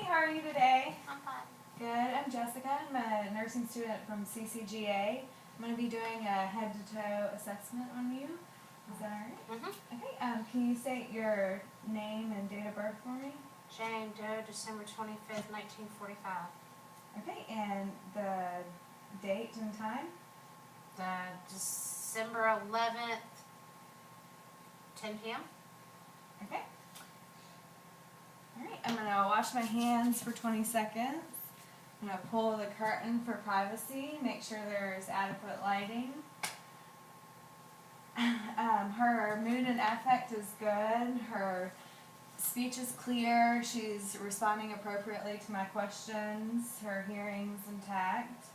how are you today? I'm fine. Good. I'm Jessica. I'm a nursing student from CCGA. I'm going to be doing a head-to-toe assessment on you. Is that all right? Mm-hmm. Okay. Can you state your name and date of birth for me? Jane Doe, December 25th, 1945. Okay. And the date and time? December 11th, 10 p.m. Okay. All right. I'm going to wash my hands for 20 seconds. I'm going to pull the curtain for privacy, make sure there's adequate lighting. Her mood and affect is good. Her speech is clear. She's responding appropriately to my questions. Her hearing's intact.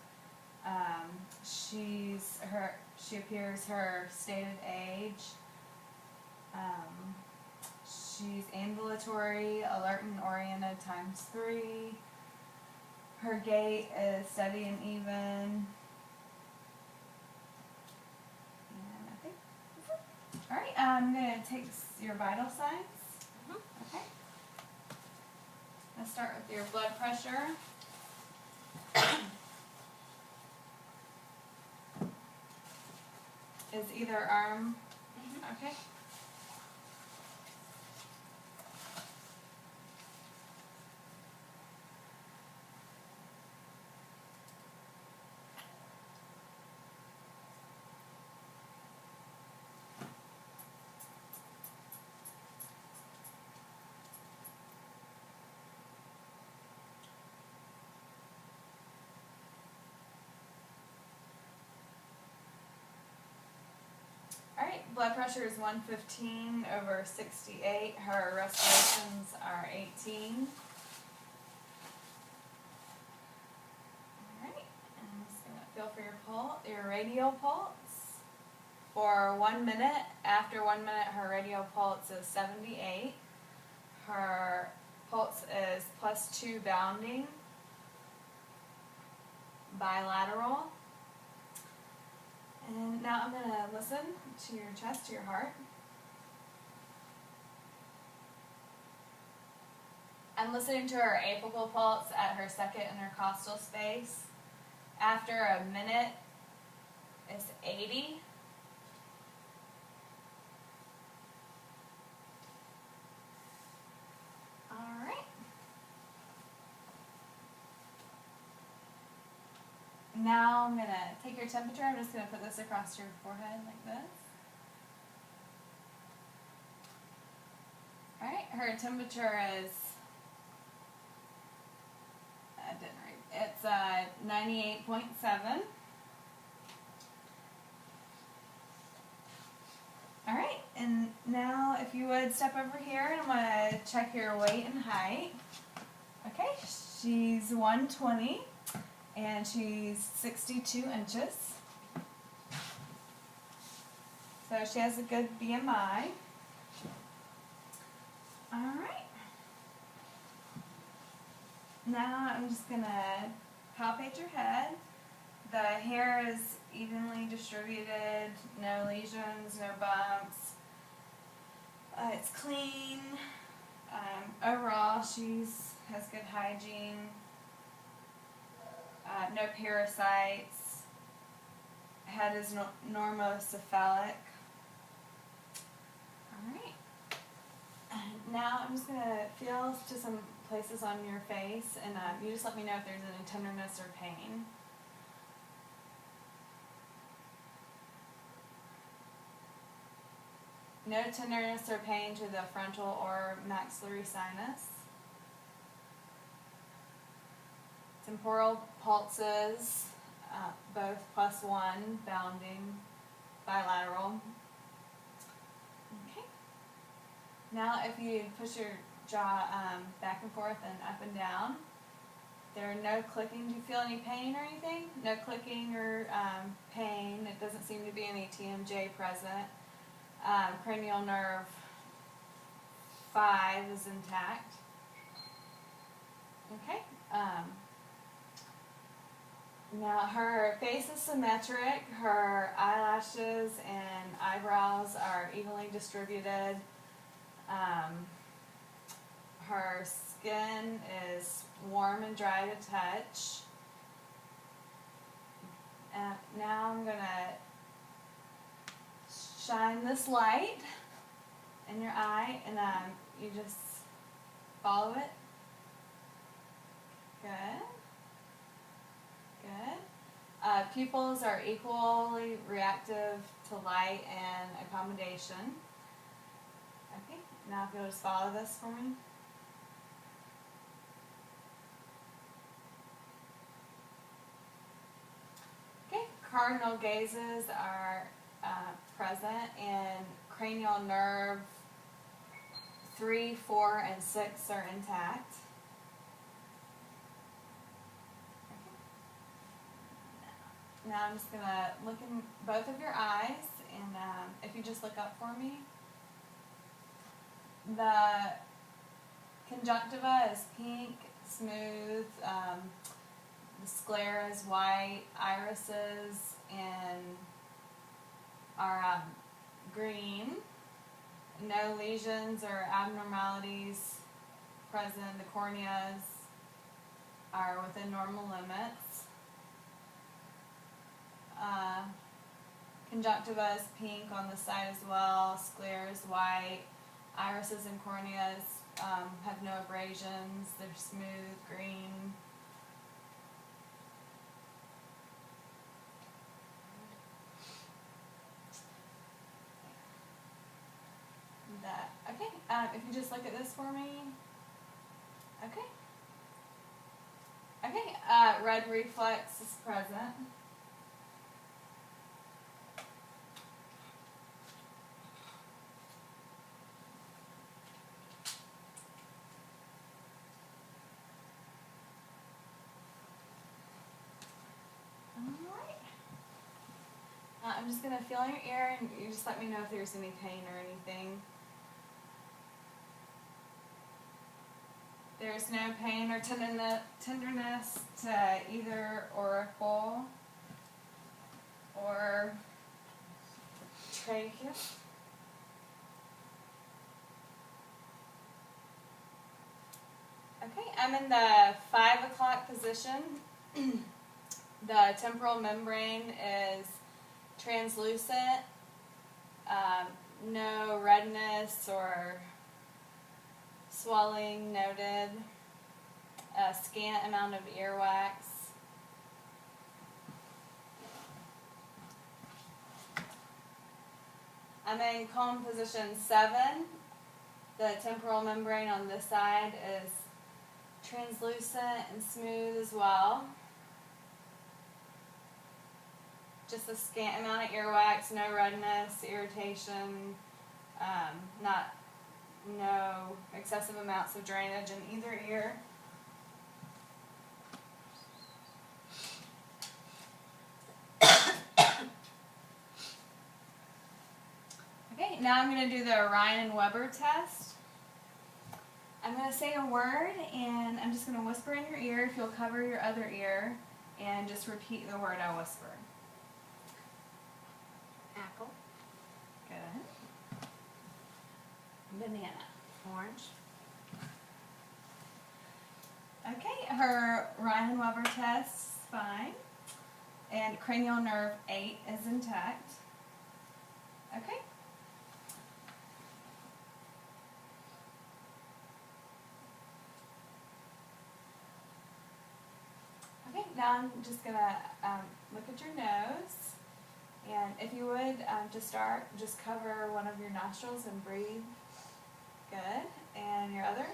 She appears her stated age. She's ambulatory, alert and oriented ×3. Her gait is steady and even. And I think that's it. All right, I'm going to take your vital signs. Okay. Let's start with your blood pressure. Is either arm okay? Alright, blood pressure is 115/68. Her respirations are 18. Alright, I'm just going to feel for your pulse, your radial pulse. For 1 minute, after 1 minute, her radial pulse is 78. Her pulse is +2 bounding, bilateral. And now I'm going to listen to your chest, to your heart. I'm listening to her apical pulse at her second intercostal space. After a minute, it's 80. All right. Now I'm going to take your temperature. I'm just going to put this across your forehead like this. Alright, her temperature is, I didn't read, it's 98.7. Alright, and now if you would step over here and I'm going to check your weight and height. Okay, she's 120. And she's 62 inches. So she has a good BMI. Alright. Now I'm just going to palpate your head. The hair is evenly distributed, no lesions, no bumps. It's clean. Overall, has good hygiene. No parasites. Head is normocephalic. Alright. Now I'm just going to feel to some places on your face, and you just let me know if there's any tenderness or pain. No tenderness or pain to the frontal or maxillary sinus. Temporal pulses, both +1, bounding, bilateral. Okay. Now if you push your jaw back and forth and up and down, there are no clicking. Do you feel any pain or anything? No clicking or pain. It doesn't seem to be any TMJ present. Cranial nerve 5 is intact. Okay. Now her face is symmetric, her eyelashes and eyebrows are evenly distributed, her skin is warm and dry to touch. Now I'm gonna shine this light in your eye, and you just follow it. Good. Good. Pupils are equally reactive to light and accommodation. Okay, now if you'll just follow this for me. Okay, cardinal gazes are present, and cranial nerve 3, 4, and 6 are intact. Now I'm just going to look in both of your eyes, and if you just look up for me. The conjunctiva is pink, smooth, the sclera is white, irises are green, no lesions or abnormalities present, the corneas are within normal limits. Conjunctiva is pink on the side as well, sclera is white, irises and corneas have no abrasions, they're smooth, green. Okay, if you just look at this for me. Okay. Okay, red reflex is present. Alright. I'm just going to feel in your ear, and you just let me know if there's any pain or anything. There's no pain or tenderness to either auricle or trachea. Okay, I'm in the 5 o'clock position. The temporal membrane is translucent, no redness or swelling noted, a scant amount of earwax. I'm in calm position 7. The temporal membrane on this side is translucent and smooth as well. Just a scant amount of earwax, no redness, irritation, no excessive amounts of drainage in either ear. Okay, now I'm going to do the Ryan and Weber test. I'm going to say a word, and I'm just going to whisper in your ear if you'll cover your other ear and just repeat the word I whisper. Apple. Good. Banana. Orange. Okay, her Ryan Weber test is fine, and cranial nerve 8 is intact. Okay. Okay, now I'm just going to look at your nose, and if you would, to start, just cover one of your nostrils and breathe. Good. And your other?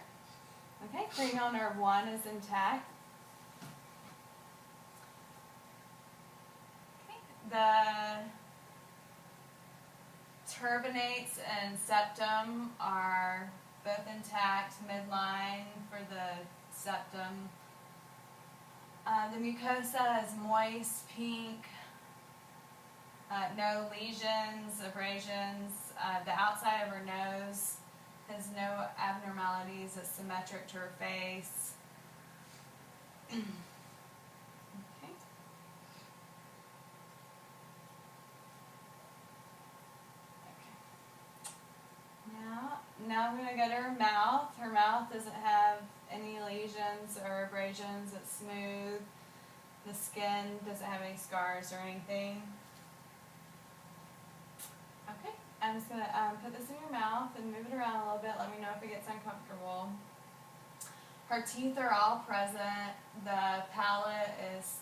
Okay, cranial nerve 1 is intact. Okay, the turbinates and septum are both intact, midline for the septum. The mucosa is moist, pink, no lesions, abrasions. The outside of her nose has no abnormalities, it's symmetric to her face. Okay. Now I'm going to go to her mouth. Her mouth doesn't have any lesions or abrasions. It's smooth. The skin doesn't have any scars or anything. Okay, I'm just going to put this in your mouth and move it around a little bit. Let me know if it gets uncomfortable. Her teeth are all present. The palate is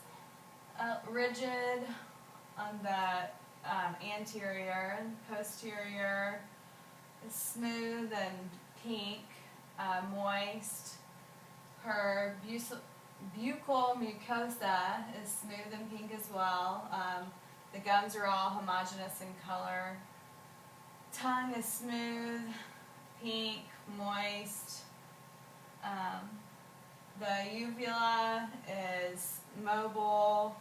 rigid on the anterior, and posterior is smooth and pink, moist. Her buccal mucosa is smooth and pink as well. The gums are all homogeneous in color. Tongue is smooth, pink, moist. The uvula is mobile.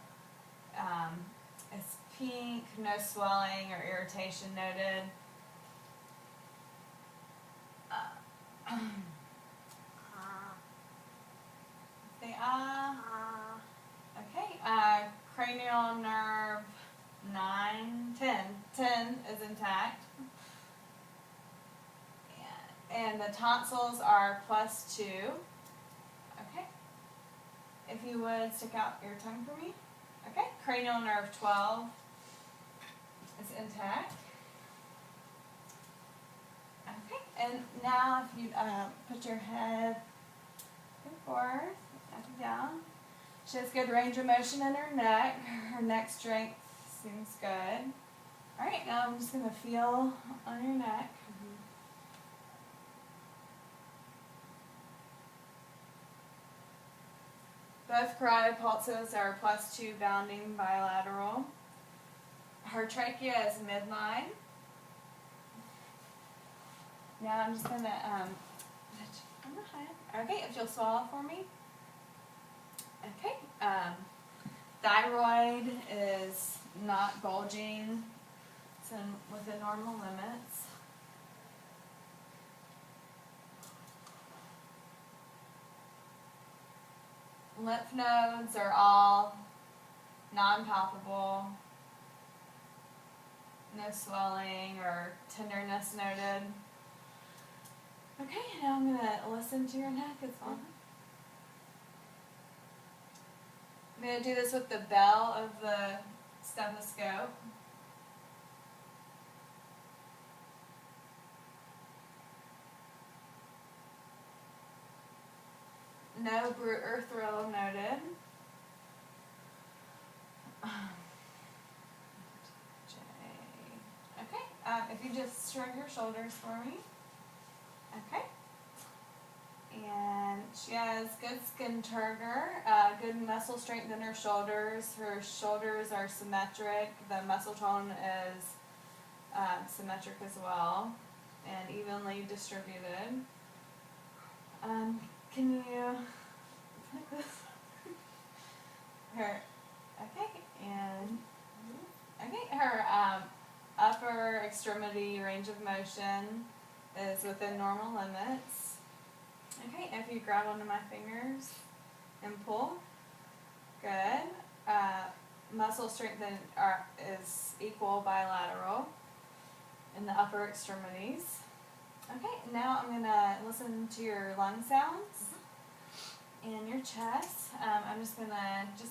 It's pink, no swelling or irritation noted. Say okay. Cranial nerve 9, 10. 10 is intact. And the tonsils are +2. Okay. If you would stick out your tongue for me. Okay. Cranial nerve 12 is intact. Okay. And now if you put your head and forth, up and down. She has good range of motion in her neck. Her neck strength seems good. Alright, now I'm just going to feel on your neck. Both carotid pulses are +2 bounding bilateral. Her trachea is midline. Now I'm just going to okay, if you'll swallow for me. Okay. Thyroid is not bulging. It's within normal limits. Lymph nodes are all non-palpable. No swelling or tenderness noted. Okay, now I'm going to listen to your neck as well. I'm going to do this with the bell of the stethoscope. No Bruer thrill noted. Okay, if you just shrug your shoulders for me. Okay. And she has good skin turgor, good muscle strength in her shoulders. Her shoulders are symmetric. The muscle tone is symmetric as well and evenly distributed. Can you like this? Her, okay, and okay, her upper extremity range of motion is within normal limits. Okay, if you grab onto my fingers and pull, good. Muscle strength is equal bilateral in the upper extremities. Okay, now I'm going to listen to your lung sounds and your chest. I'm just going to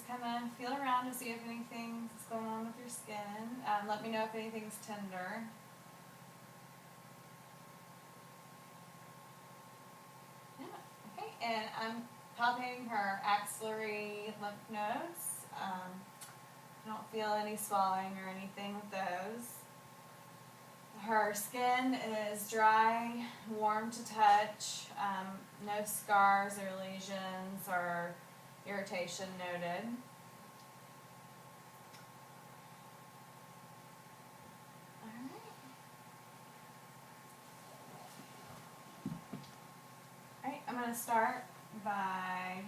kind of feel around to see if anything's going on with your skin. Let me know if anything's tender. Yeah, okay, and I'm palpating her axillary lymph nodes. I don't feel any swelling or anything with those. Her skin is dry, warm to touch, no scars or lesions or irritation noted. Alright, I'm going to start by,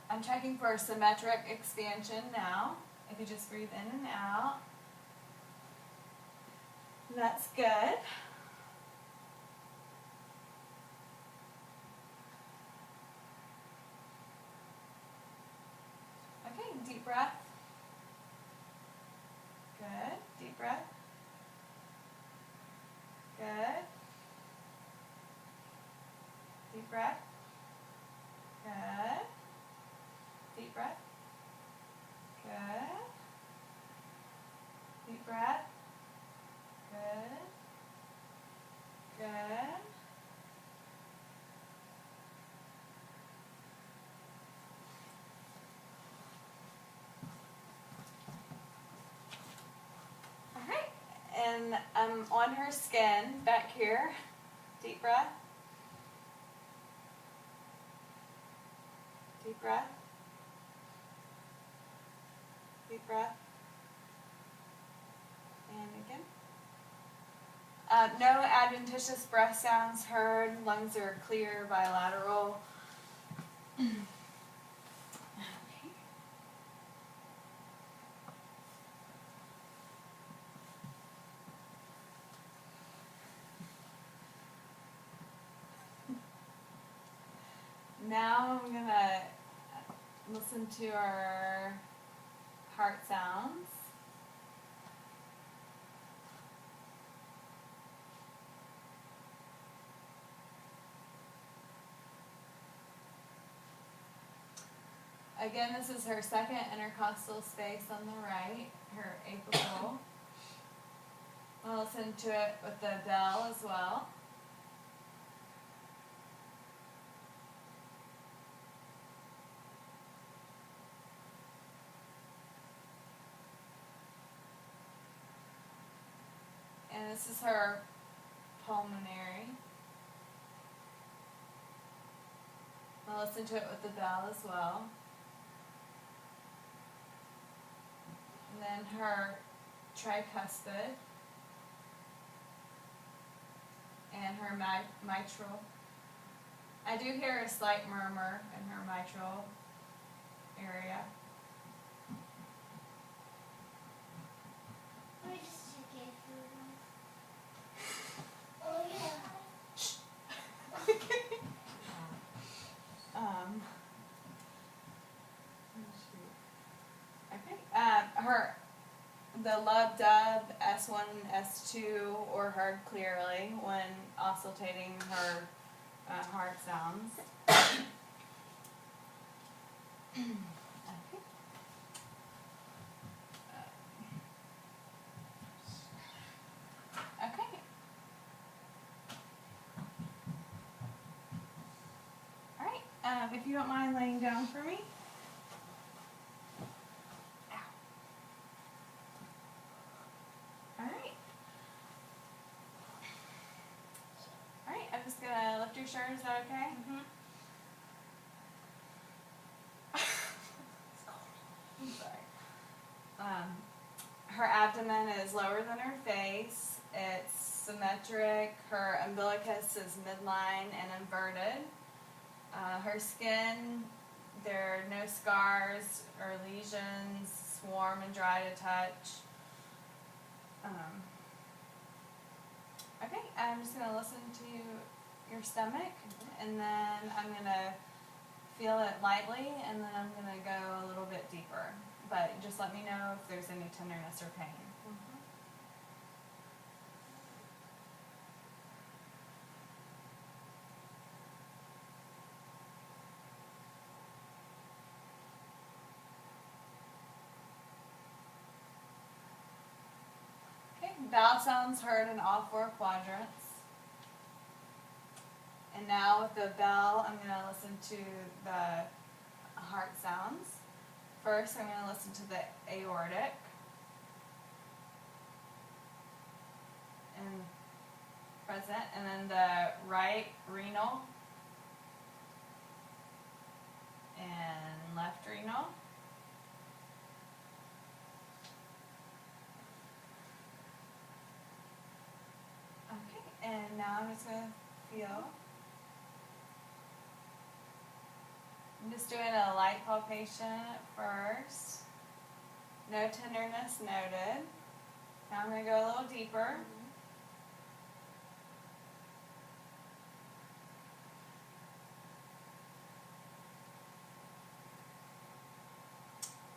I'm checking for symmetric expansion now. If you just breathe in and out. That's good. Okay, deep breath. Good. Deep breath. Good. Deep breath. breath. Good. Deep breath. Good. Good. Alright, and on her skin back here. Deep breath. Deep breath. Deep breath. And again. No adventitious breath sounds heard. Lungs are clear, bilateral. Okay. Now I'm gonna listen to our heart sounds. Again, this is her second intercostal space on the right, her apical. We'll listen to it with the bell as well. And this is her pulmonary. We'll listen to it with the bell as well. And then her tricuspid. And her mitral. I do hear a slight murmur in her mitral area. Let me just check it. Oh yeah. Okay. The lub dub S1 and S2 or heard clearly when oscillating her heart sounds. Okay. Okay. All right. If you don't mind laying down for me. Alright. Alright, I'm just gonna lift your shirt, is that okay? Mm-hmm. I'm sorry. Her abdomen is lower than her face. It's symmetric. Her umbilicus is midline and inverted. Her skin, there are no scars or lesions, warm and dry to touch. Okay, I'm just going to listen to your stomach, and then I'm going to feel it lightly, and then I'm going to go a little bit deeper. But just let me know if there's any tenderness or pain. Okay, bowel sounds heard in all four quadrants. And now with the bell, I'm going to listen to the heart sounds. First, I'm going to listen to the aortic. And present. And then the right renal. And left renal. Okay, and now I'm just going to feel. I'm just doing a light palpation at first. No tenderness noted. Now I'm going to go a little deeper.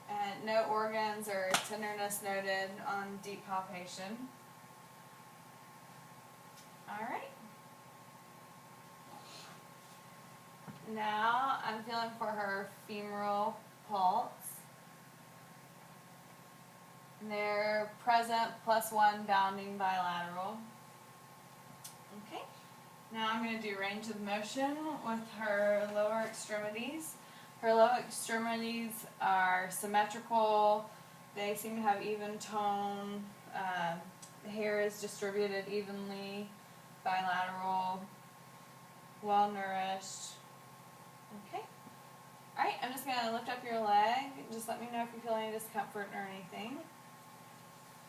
And no organs or tenderness noted on deep palpation. Alright. Now I'm feeling for her femoral pulse. And they're present +1 bounding bilateral. Okay. Now I'm going to do range of motion with her lower extremities. Her lower extremities are symmetrical. They seem to have even tone. The hair is distributed evenly, bilateral, well nourished. Okay. Alright, I'm just going to lift up your leg. Just let me know if you feel any discomfort or anything.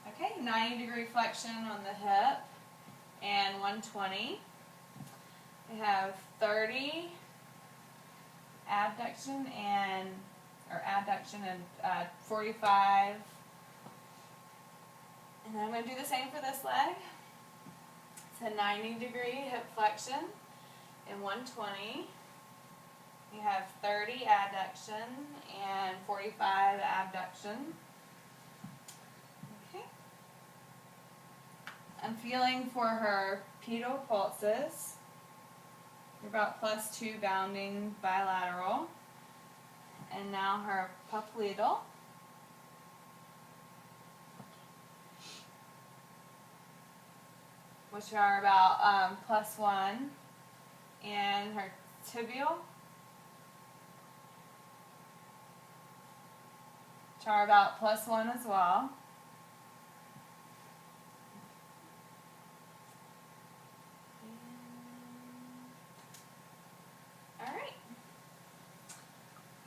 Okay, 90-degree flexion on the hip and 120. We have 30 abduction and 45. And then I'm going to do the same for this leg. It's a 90-degree hip flexion and 120. You have 30 adduction and 45 abduction. Okay. I'm feeling for her pedal pulses. They're about +2 bounding bilateral. And now her popliteal. Which are about +1. And her tibial. Which are about +1 as well. Alright.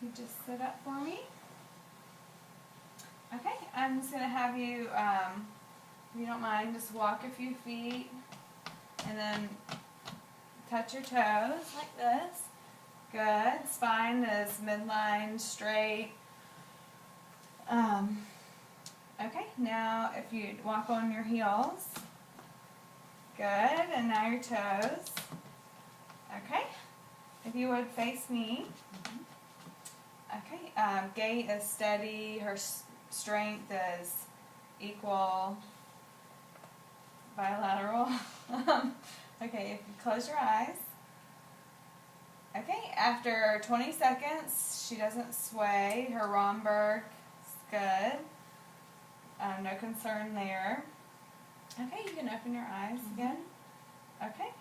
You just sit up for me. Okay, I'm just going to have you, if you don't mind, just walk a few feet and then touch your toes like this. Good. Spine is midline, straight. Okay, now if you walk on your heels. Good, and now your toes. Okay, if you would face me. Okay, gait is steady, her strength is equal, bilateral. Okay, if you close your eyes. Okay, after 20 seconds, she doesn't sway. Her Romberg is good. No concern there. Okay, you can open your eyes again. Okay,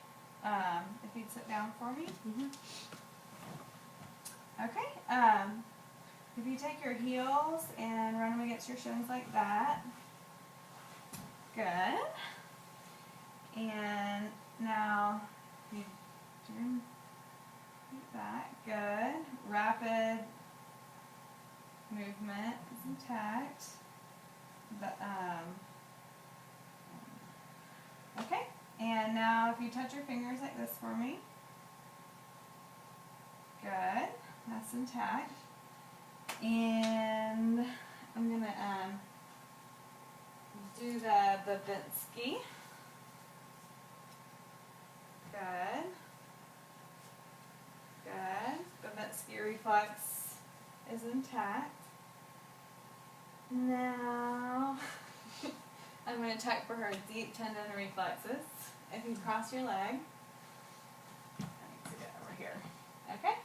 if you'd sit down for me. Okay, if you take your heels and run them against your shins like that. Good. And now you turn back. Good. Rapid movement is intact. Okay. And now if you touch your fingers like this for me. Good. That's intact. And I'm going to do the Babinski. Good. Good. Babinski reflex is intact. Now, I'm going to check for her deep tendon reflexes. If you cross your leg, I need to get over here. Okay?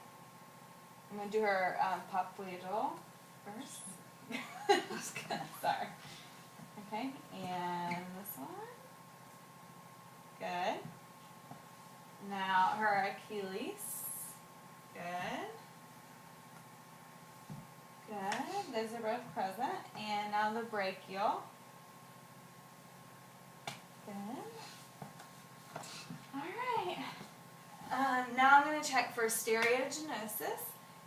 I'm going to do her popliteal first. Sorry. Okay, and this one. Good. Now her Achilles. Good. Good. Those are both present. And now the brachial. Good. Alright. Now I'm going to check for stereogenosis.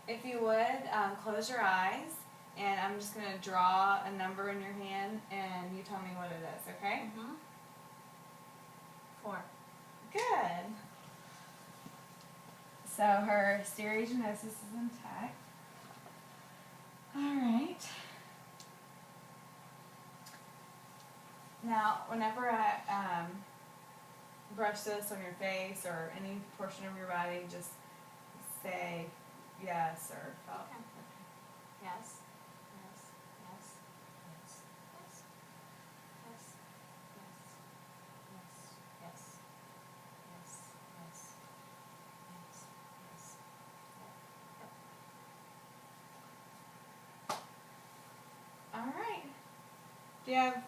If you would, close your eyes. And I'm just going to draw a number in your hand and you tell me what it is, okay? 4. Good. So her stereogenosis is intact. Alright. Now, whenever I brush this on your face or any portion of your body, just say yes or oh. Okay. Yes. Yes. Yes. Yes. Yes. Yes. Yes. Yes. Yes. Yes. Yes. Yes. Yep. Do you have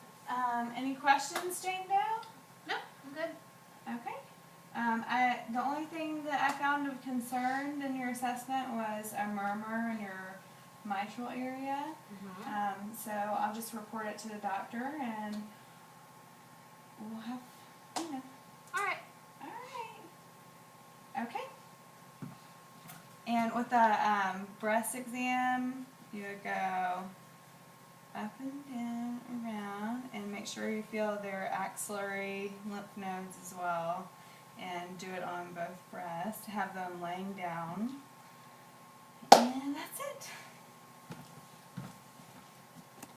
any questions, Jane Doe? No, I'm good. Okay. The only thing that I found of concern in your assessment was a murmur in your mitral area. Mm-hmm. So I'll just report it to the doctor and we'll have, All right. Alright. Okay. And with the breast exam, you would go up and down, around, and make sure you feel their axillary lymph nodes as well. And do it on both breasts. Have them laying down. And that's it.